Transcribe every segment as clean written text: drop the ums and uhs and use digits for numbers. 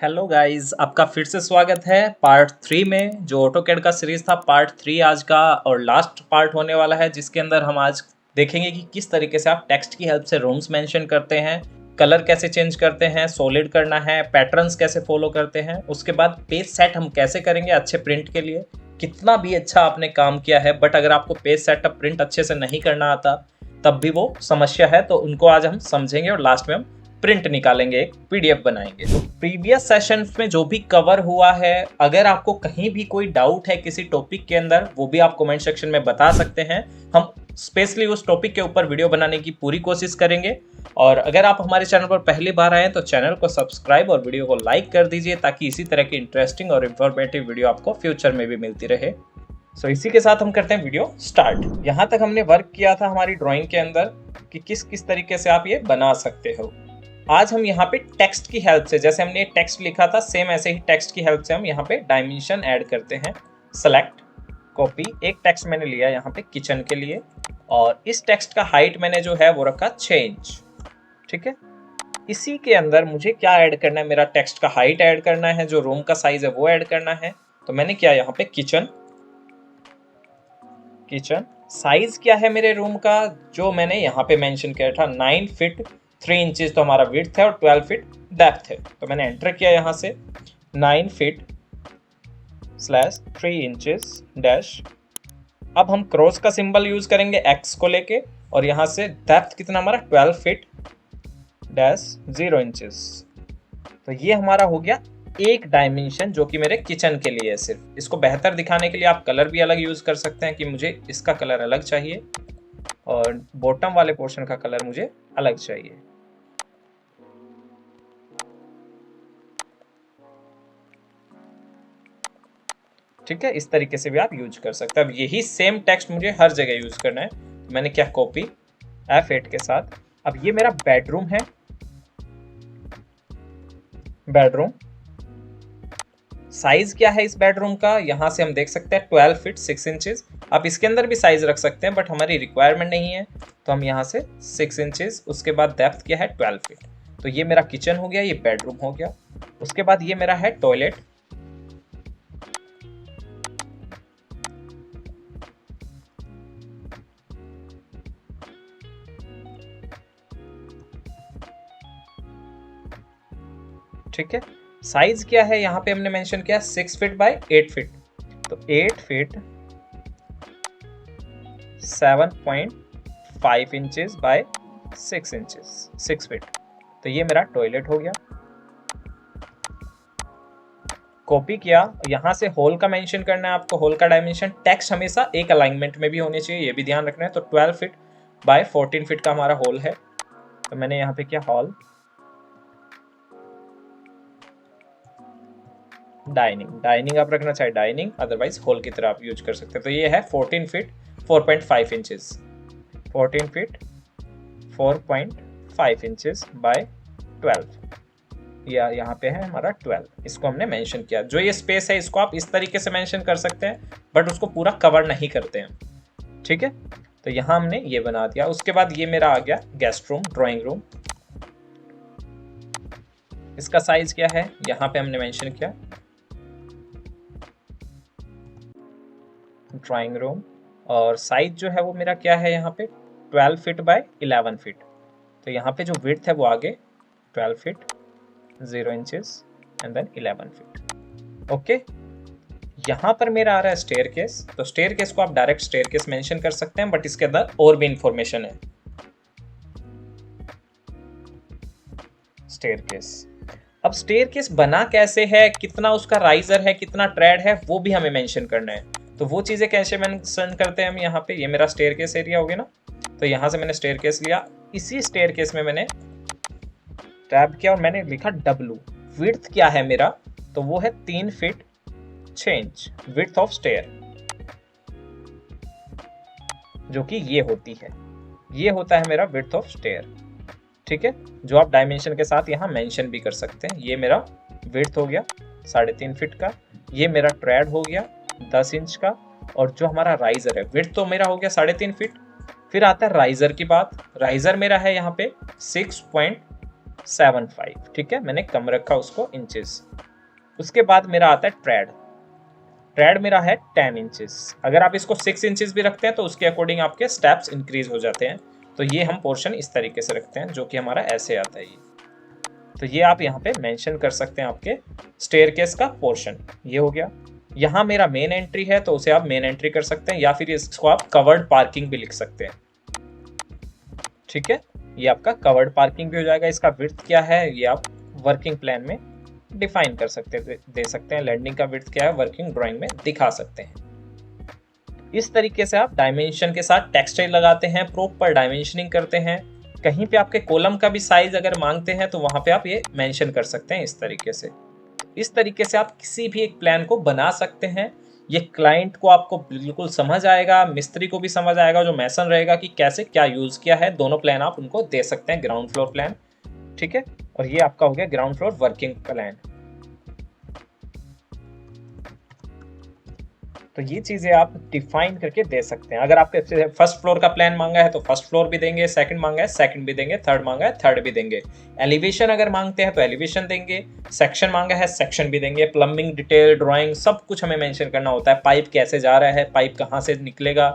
Hello guys, आपका फिर से स्वागत है पार्ट 3 में। जो ऑटोकैड का सीरीज था, पार्ट 3 आज का और लास्ट पार्ट होने वाला है, जिसके अंदर हम आज देखेंगे कि किस तरीके से आप टेक्स्ट की हेल्प से रूम्स मेंशन करते हैं, कलर कैसे चेंज करते हैं, सॉलिड करना है, पैटर्न्स कैसे फॉलो करते हैं, उसके बाद पेज सेट हम कैसे करेंगे अच्छे प्रिंट के लिए। कितना भी अच्छा आपने काम किया है, बट अगर आपको पेज सेटअप प्रिंट अच्छे से नहीं करना आता तब भी वो समस्या है, तो उनको आज हम समझेंगे और लास्ट में हम प्रिंट निकालेंगे, एक पीडीएफ बनाएंगे। तो प्रीवियस सेशंस में जो भी कवर हुआ है, अगर आपको कहीं भी कोई डाउट है किसी टॉपिक के अंदर, वो भी आप कमेंट सेक्शन में बता सकते हैं। हम स्पेशली उस टॉपिक के ऊपर वीडियो बनाने की पूरी कोशिश करेंगे। और अगर आप हमारे चैनल पर पहली बार आए तो चैनल को सब्सक्राइब और वीडियो को लाइक कर दीजिए, ताकि इसी तरह की इंटरेस्टिंग और इंफॉर्मेटिव वीडियो आपको फ्यूचर में भी मिलती रहे। सो इसी के साथ हम करते हैं वीडियो स्टार्ट। यहाँ तक हमने वर्क किया था हमारी ड्राइंग के अंदर कि किस किस तरीके से आप ये बना सकते हो। आज हम यहाँ पे टेक्स्ट की हेल्प से, जैसे हमने टेक्स्ट लिखा था सेम ऐसे ही टेक्स्ट की हेल्प से हम यहाँ पे डायमेंशन ऐड करते हैं। सेलेक्ट, कॉपी, एक टेक्स्ट मैंने लिया यहाँ पे किचन के लिए, और इस टेक्स्ट का हाइट मैंने जो है वो रखा चेंज। ठीक है, इसी के अंदर मुझे क्या ऐड करना है, मेरा टेक्स्ट का हाइट ऐड करना है, जो रूम का साइज है वो ऐड करना है। तो मैंने क्या यहाँ पे किचन, किचन साइज क्या है मेरे रूम का, जो मैंने यहाँ पे मेंशन किया था 9 फीट 3 इंचेस, तो हमारा विड्थ है और 12 फीट डेप्थ है। तो मैंने एंटर किया यहाँ से 9 फीट स्लैश 3 इंचेस डैश। अब हम क्रॉस का सिंबल यूज करेंगे एक्स को लेके, और यहाँ से डेप्थ कितना हमारा 12 फीट डैश 0 इंचेस। तो ये हमारा हो गया एक डायमेंशन, जो कि मेरे किचन के लिए है। सिर्फ इसको बेहतर दिखाने के लिए आप कलर भी अलग यूज कर सकते हैं कि मुझे इसका कलर अलग चाहिए और बॉटम वाले पोर्शन का कलर मुझे अलग चाहिए। ठीक है, इस तरीके से भी आप यूज कर सकते हैं। अब यही सेम टेक्स्ट मुझे हर जगह यूज करना है। मैंने क्या कॉपी F8 के साथ। अब ये मेरा बेडरूम है, बेडरूम साइज क्या है इस बेडरूम का, यहां से हम देख सकते हैं 12 फीट 6 इंचेस। आप इसके अंदर भी साइज रख सकते हैं, बट हमारी रिक्वायरमेंट नहीं है, तो हम यहाँ से 6 इंचेस। उसके बाद डेप्थ क्या है 12 फीट। तो ये मेरा किचन हो गया, ये बेडरूम हो गया। उसके बाद ये मेरा है टॉयलेट, ठीक है। साइज क्या है यहाँ पे हमने मेंशन किया 6 फीट बाय 8 फीट, तो 8 feet 7.5 inches bye 6 inches, 6 feet. तो ये मेरा टॉयलेट हो गया। कॉपी किया, यहाँ से होल का मेंशन करना है आपको, होल का डायमेंशन। टेक्स्ट हमेशा एक अलाइनमेंट में भी होनी चाहिए, ये भी ध्यान रखना है। तो 12 फीट बाय 14 फीट का हमारा होल है। तो मैंने यहाँ पे किया हॉल, डाइनिंग, डाइनिंग आप रखना चाहे डाइनिंग, अदरवाइज होल की तरह आप यूज कर सकते हैं। तो ये है 14 feet 4.5 inches, 14 feet 4.5 inches bye 12, या यहाँ पे है हमारा 12। इसको हमने मेंशन किया। जो ये स्पेस है इसको आप इस तरीके से मेंशन कर सकते हैं, बट उसको पूरा कवर नहीं करते हैं। ठीक है, तो यहाँ हमने ये बना दिया। उसके बाद ये मेरा आ गया गेस्ट रूम, ड्राइंग रूम। इसका साइज क्या है यहाँ पे हमने मेंशन किया ड्राइंग रूम, और साइज जो है वो मेरा क्या है यहाँ पे 12 फीट बाय 11 फीट। तो यहाँ पे जो विड्थ है वो आगे 12 feet 0 inches and then 11 feet. Okay, यहाँ पर मेरा आ रहा है स्टेयर केस। तो स्टेयर केस को आप डायरेक्ट स्टेयर केस मेंशन कर सकते हैं, बट इसके अंदर और भी इंफॉर्मेशन है। स्टेयर केस, अब स्टेयर केस बना कैसे है, कितना उसका राइजर है, कितना ट्रेड है, वो भी हमें मेंशन करना है। तो वो चीजें कैसे मेंशन करते हैं हम यहाँ पे, ये मेरा स्टेयर केस एरिया हो गया ना। तो यहाँ से मैंने स्टेयर केस लिया, इसी स्टेयर केस में मैंने टैब किया और मैंने लिखा W। विड्थ क्या है मेरा, तो वो है 3 feet 6 inch width of stair, जो कि ये होती है, ये होता है मेरा विड्थ ऑफ स्टेयर। ठीक है, जो आप डायमेंशन के साथ यहाँ मेंशन भी कर सकते हैं। ये मेरा विड्थ हो गया 3.5 फीट का, ये मेरा ट्रेड हो गया 10 इंच का, और जो हमारा राइजर है, विड्थ तो मेरा हो गया 3.5 फीट। फिर आता है राइजर की बात। राइजर मेरा है यहाँ पे 7.5, ठीक है, मैंने कम रखा उसको इंचेस। उसके बाद मेरा आता है ट्रेड। ट्रेड मेरा है 10 इंचेस। अगर आप इसको 6 इंचेस भी रखते हैं तो उसके अकॉर्डिंग आपके स्टेप्स इंक्रीज हो जाते हैं। तो ये हम पोर्शन इस तरीके से रखते हैं, जो कि हमारा ऐसे आता है ये। तो ये आप यहाँ पे मेंशन कर सकते हैं आपके स्टेयरकेस का पोर्शन। ये हो गया। यहाँ मेरा मेन एंट्री है तो उसे आप मेन एंट्री कर सकते हैं, या फिर इसको आप कवर्ड पार्किंग भी लिख सकते हैं, ठीक है। ये आपका कवर्ड पार्किंग भी हो जाएगा। इसका विड्थ क्या है ये आप वर्किंग प्लान में डिफाइन कर सकते हैं, दे सकते हैं। लैंडिंग का विड्थ क्या है वर्किंग ड्राइंग में दिखा सकते हैं। इस तरीके से आप डायमेंशन के साथ टेक्सटाइल लगाते हैं, प्रॉपर डायमेंशनिंग करते हैं। कहीं पे आपके कॉलम का भी साइज अगर मांगते हैं तो वहां पे आप ये मेंशन कर सकते हैं इस तरीके से। इस तरीके से आप किसी भी एक प्लान को बना सकते हैं। ये क्लाइंट को आपको बिल्कुल समझ आएगा, मिस्त्री को भी समझ आएगा, जो मैसन रहेगा, कि कैसे क्या यूज किया है। दोनों प्लान आप उनको दे सकते हैं, ग्राउंड फ्लोर प्लान, ठीक है। और ये आपका हो गया ग्राउंड फ्लोर वर्किंग प्लान। तो ये चीजें आप डिफाइन करके दे सकते हैं। अगर आपके फर्स्ट फ्लोर का प्लान मांगा है तो फर्स्ट फ्लोर भी देंगे, सेकंड मांगा है सेकंड भी देंगे, थर्ड मांगा है थर्ड भी देंगे। एलिवेशन अगर मांगते हैं तो एलिवेशन देंगे, सेक्शन मांगा है सेक्शन भी देंगे। प्लम्बिंग डिटेल ड्राइंग सब कुछ हमें मेंशन करना होता है। पाइप कैसे जा रहा है, पाइप कहाँ से निकलेगा,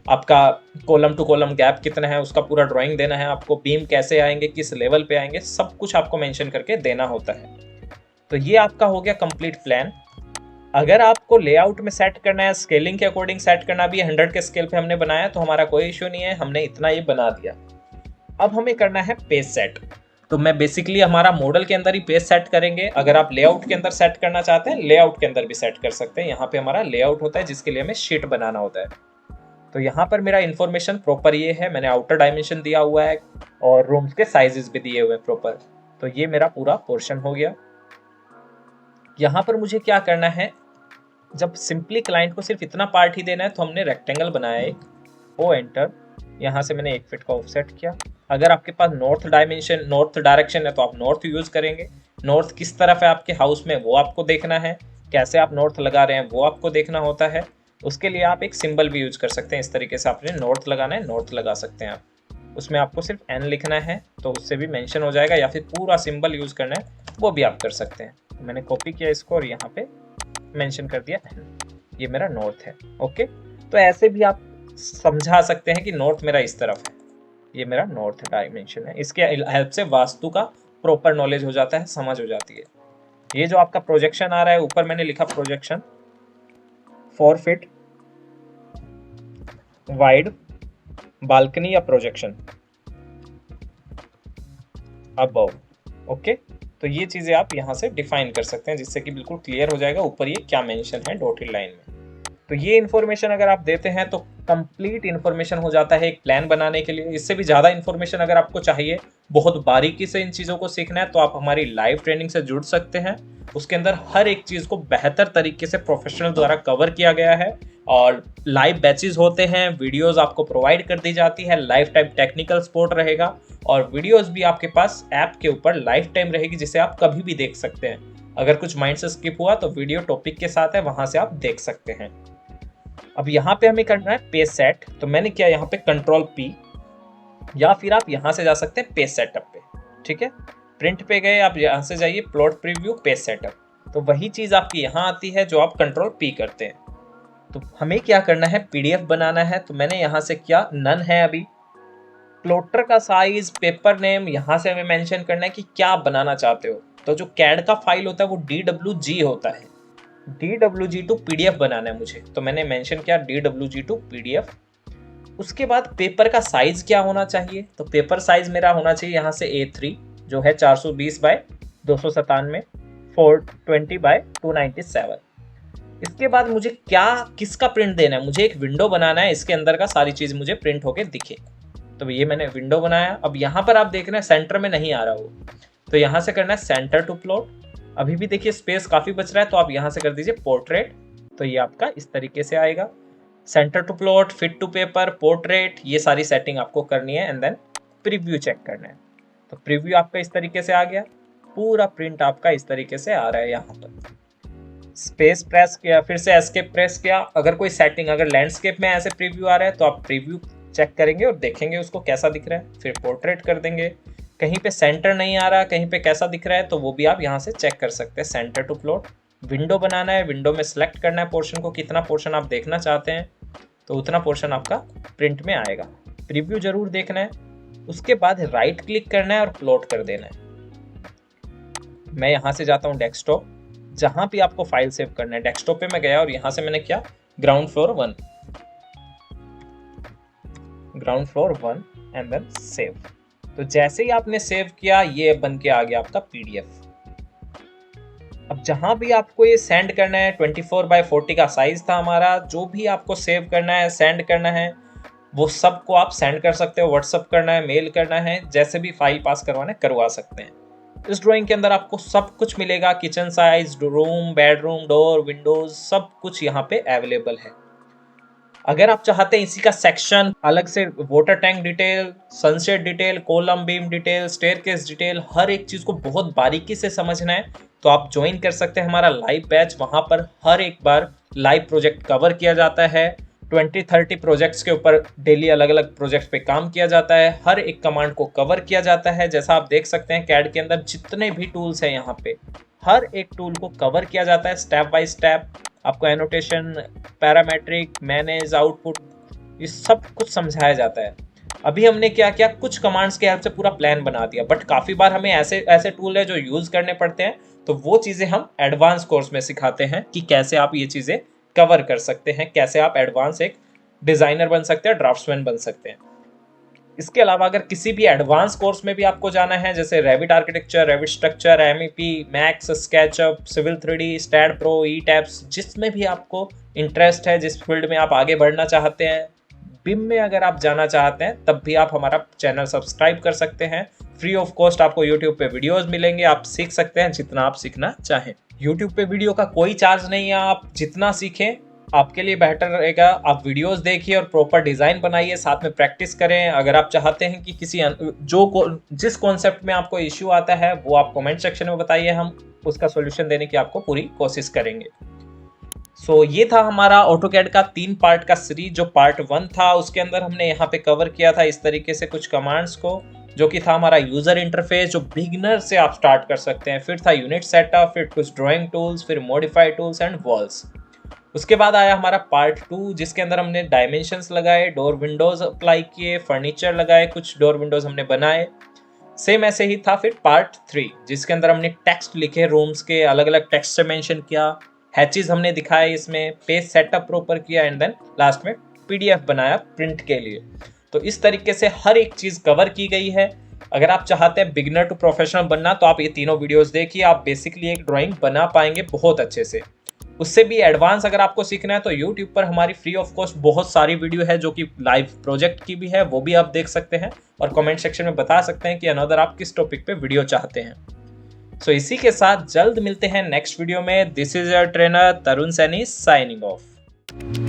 आपका कॉलम टू कॉलम गैप कितना है, उसका पूरा ड्राइंग देना है आपको। बीम कैसे आएंगे, किस लेवल पे आएंगे, सब कुछ आपको मेंशन करके देना होता है। तो ये आपका हो गया कंप्लीट प्लान। अगर आपको लेआउट में सेट करना है, स्केलिंग के अकॉर्डिंग सेट करना भी, 100 के स्केल पे हमने बनाया तो हमारा कोई इश्यू नहीं है, हमने इतना ही बना दिया। अब हमें करना है पेज सेट। तो मैं बेसिकली हमारा मॉडल के अंदर ही पेज सेट करेंगे। अगर आप लेआउट के अंदर सेट करना चाहते हैं, लेआउट के अंदर भी सेट कर सकते हैं। यहाँ पे हमारा लेआउट होता है जिसके लिए हमें शीट बनाना होता है। तो यहाँ पर मेरा इन्फॉर्मेशन प्रॉपर ये है, मैंने आउटर डायमेंशन दिया हुआ है और रूम्स के साइजेस भी दिए हुए हैं प्रॉपर। तो ये मेरा पूरा पोर्शन हो गया। यहाँ पर मुझे क्या करना है, जब सिंपली क्लाइंट को सिर्फ इतना पार्ट ही देना है तो हमने रेक्टेंगल बनाया एक, ओ एंटर। यहाँ से मैंने 1 फीट का ऑफसेट किया। अगर आपके पास नॉर्थ डायरेक्शन है तो आप नॉर्थ यूज करेंगे। नॉर्थ किस तरफ है आपके हाउस में वो आपको देखना है, कैसे आप नॉर्थ लगा रहे हैं वो आपको देखना होता है। उसके लिए आप एक सिंबल भी यूज कर सकते हैं। इस तरीके से आपने नॉर्थ लगाना है, नॉर्थ लगा सकते हैं आप। उसमें आपको सिर्फ एन लिखना है तो उससे भी मेंशन हो जाएगा, या फिर पूरा सिंबल यूज करना है वो भी आप कर सकते हैं। तो मैंने कॉपी किया इसको और यहाँ पे मेंशन कर दिया, ये मेरा नॉर्थ है। ओके, तो ऐसे भी आप समझा सकते हैं कि नॉर्थ मेरा इस तरफ है, ये मेरा नॉर्थ डायमेंशन है। इसके हेल्प से वास्तु का प्रॉपर नॉलेज हो जाता है, समझ हो जाती है। ये जो आपका प्रोजेक्शन आ रहा है ऊपर मैंने लिखा प्रोजेक्शन 4 फीट वाइड बालकनी या प्रोजेक्शन अबव। ओके, तो ये चीजें आप यहाँ से डिफाइन कर सकते हैं जिससे कि बिल्कुल क्लियर हो जाएगा ऊपर ये क्या मेंशन है डॉटेड लाइन में। तो ये इन्फॉर्मेशन अगर आप देते हैं तो कंप्लीट इन्फॉर्मेशन हो जाता है एक प्लान बनाने के लिए। इससे भी ज़्यादा इन्फॉर्मेशन अगर आपको चाहिए, बहुत बारीकी से इन चीज़ों को सीखना है, तो आप हमारी लाइव ट्रेनिंग से जुड़ सकते हैं। उसके अंदर हर एक चीज़ को बेहतर तरीके से प्रोफेशनल द्वारा कवर किया गया है और लाइव बैचेस होते हैं, वीडियोस आपको प्रोवाइड कर दी जाती है, लाइफ टाइम टेक्निकल सपोर्ट रहेगा और वीडियोस भी आपके पास ऐप के ऊपर लाइफ टाइम रहेगी जिसे आप कभी भी देख सकते हैं। अगर कुछ माइंड से स्किप हुआ तो वीडियो टॉपिक के साथ है, वहां से आप देख सकते हैं। अब यहाँ पे हमें करना है पेज सेट, तो मैंने किया यहाँ पे कंट्रोल P, या फिर आप यहाँ से जा सकते हैं पेज सेटअप पे। ठीक है, प्रिंट पे गए, आप यहाँ से जाइए प्लॉट प्रीव्यू पेज सेटअप। तो वही चीज आपकी यहाँ आती है जो आप कंट्रोल P करते हैं। तो हमें क्या करना है, पीडीएफ बनाना है। तो मैंने यहाँ से किया, नन है अभी। प्लॉटर का साइज, पेपर नेम, यहाँ से हमें मेंशन करना है कि क्या आप बनाना चाहते हो। तो जो कैड का फाइल होता है वो DWG होता है, DWG टू PDF बनाना है मुझे, तो मैंने मेंशन किया DWG टू PDF। उसके बाद पेपर का साइज क्या होना चाहिए, तो पेपर साइज मेरा होना चाहिए यहाँ से A3 जो है 420 बाय 297, 420 बाय 297। इसके बाद मुझे क्या किसका प्रिंट देना है, मुझे एक विंडो बनाना है, इसके अंदर का सारी चीज मुझे प्रिंट होके दिखे। तो ये मैंने विंडो बनाया। अब यहाँ पर आप देख रहे हैं सेंटर में नहीं आ रहा वो, तो यहाँ से करना है सेंटर टू प्लॉट। अभी भी देखिए स्पेस काफी बच रहा है, तो आप यहाँ से कर दीजिए पोर्ट्रेट। तो ये आपका इस तरीके से आएगा, centre to plot, fit to paper, portrait, ये सारी सेटिंग आपको करनी है एंड देन प्रीव्यू चेक करना है। तो प्रीव्यू आपका इस तरीके से आ गया, पूरा प्रिंट आपका इस तरीके से आ रहा है। यहाँ पर स्पेस प्रेस किया, फिर से एस्केप प्रेस किया। अगर कोई सेटिंग, अगर लैंडस्केप में ऐसे प्रीव्यू आ रहा है तो आप प्रीव्यू चेक करेंगे और देखेंगे उसको कैसा दिख रहा है, फिर पोर्ट्रेट कर देंगे। कहीं पे सेंटर नहीं आ रहा, कहीं पे कैसा दिख रहा है, तो वो भी आप यहाँ से चेक कर सकते हैं। सेंटर टू प्लॉट, विंडो बनाना है, विंडो में सेलेक्ट करना है पोर्शन को, कितना पोर्शन आप देखना चाहते हैं तो उतना पोर्शन आपका प्रिंट में आएगा। प्रीव्यू जरूर देखना है। उसके बाद राइट क्लिक करना है और प्लॉट कर देना है। मैं यहाँ से जाता हूँ डेस्कटॉप, जहाँ भी आपको फाइल सेव करना है डेस्कटॉप पे मैं गया और यहाँ से मैंने किया ground floor 1 and then save. तो जैसे ही आपने सेव किया ये बन के आ गया आपका पीडीएफ। अब जहां भी आपको ये सेंड करना है, 24x40 का साइज था हमारा, जो भी आपको सेव करना है, सेंड करना है, वो सबको आप सेंड कर सकते हो। व्हाट्सअप करना है, मेल करना है, जैसे भी फाइल पास करवाना है करवा सकते हैं। इस ड्राइंग के अंदर आपको सब कुछ मिलेगा, kitchen size, room, bedroom, door, Windows, सब कुछ यहाँ पे अवेलेबल है। अगर आप चाहते हैं इसी का सेक्शन अलग से, water tank detail, sunset detail, column beam detail, staircase detail, हर एक चीज को बहुत बारीकी से समझना है तो आप ज्वाइन कर सकते हैं हमारा लाइव बैच। वहां पर हर एक बार लाइव प्रोजेक्ट कवर किया जाता है। 20-30 प्रोजेक्ट्स के ऊपर डेली अलग अलग प्रोजेक्ट पे काम किया जाता है। हर एक कमांड को कवर किया जाता है। जैसा आप देख सकते हैं कैड के अंदर जितने भी टूल्स हैं यहाँ पे, हर एक टूल को कवर किया जाता है स्टेप बाय स्टेप। आपको एनोटेशन, पैरामेट्रिक, मैनेज, आउटपुट, ये सब कुछ समझाया जाता है। अभी हमने क्या किया, कुछ कमांड्स के हेल्प से पूरा प्लान बना दिया, बट काफ़ी बार हमें ऐसे ऐसे टूल है जो यूज़ करने पड़ते हैं, तो वो चीज़ें हम एडवांस कोर्स में सिखाते हैं कि कैसे आप ये चीज़ें कवर कर सकते हैं, कैसे आप एडवांस एक डिज़ाइनर बन सकते हैं, ड्राफ्ट्समैन बन सकते हैं। इसके अलावा अगर किसी भी एडवांस कोर्स में भी आपको जाना है, जैसे Revit architecture, Revit structure, MEP, Max, SketchUp, civil 3D, STAAD Pro, ETABS, जिसमें भी आपको इंटरेस्ट है, जिस फील्ड में आप आगे बढ़ना चाहते हैं, बिम में अगर आप जाना चाहते हैं, तब भी आप हमारा चैनल सब्सक्राइब कर सकते हैं। फ्री ऑफ कॉस्ट आपको यूट्यूब पे वीडियोस मिलेंगे, आप सीख सकते हैं जितना आप सीखना चाहें। यूट्यूब पे वीडियो का कोई चार्ज नहीं है, आप जितना सीखें आपके लिए बेहतर रहेगा। आप वीडियोस देखिए और प्रॉपर डिज़ाइन बनाइए, साथ में प्रैक्टिस करें। अगर आप चाहते हैं कि जिस कॉन्सेप्ट में आपको इश्यू आता है वो आप कमेंट सेक्शन में बताइए, हम उसका सॉल्यूशन देने की आपको पूरी कोशिश करेंगे। ये था हमारा ऑटोकैड का 3 पार्ट का सीरीज। जो पार्ट 1 था उसके अंदर हमने यहाँ पे कवर किया था इस तरीके से कुछ कमांड्स को, जो कि था हमारा यूजर इंटरफेस, जो बिगिनर से आप स्टार्ट कर सकते हैं। फिर था यूनिट सेटअप, फिर कुछ ड्राइंग टूल्स, फिर मॉडिफाई टूल्स एंड वॉल्स। उसके बाद आया हमारा पार्ट 2, जिसके अंदर हमने डायमेंशंस लगाए, डोर विंडोज अप्लाई किए, फर्नीचर लगाए, कुछ डोर विंडोज हमने बनाए। सेम ऐसे ही था फिर पार्ट 3, जिसके अंदर हमने टेक्स्ट लिखे, रूम्स के अलग अलग टेक्स्ट से मेंशन किया, हैचेस हमने दिखाए, इसमें पेज सेटअप प्रॉपर किया, एंड देन लास्ट में पीडीएफ बनाया प्रिंट के लिए। तो इस तरीके से हर एक चीज़ कवर की गई है। अगर आप चाहते हैं बिगिनर टू प्रोफेशनल बनना तो आप ये तीनों वीडियोस देखिए, आप बेसिकली एक ड्राइंग बना पाएंगे बहुत अच्छे से। उससे भी एडवांस अगर आपको सीखना है तो यूट्यूब पर हमारी फ्री ऑफ कॉस्ट बहुत सारी वीडियो है, जो कि लाइव प्रोजेक्ट की भी है, वो भी आप देख सकते हैं और कमेंट सेक्शन में बता सकते हैं कि अनदर आप किस टॉपिक पे वीडियो चाहते हैं। इसी के साथ जल्द मिलते हैं नेक्स्ट वीडियो में। This is your trainer Tarun Saini signing off.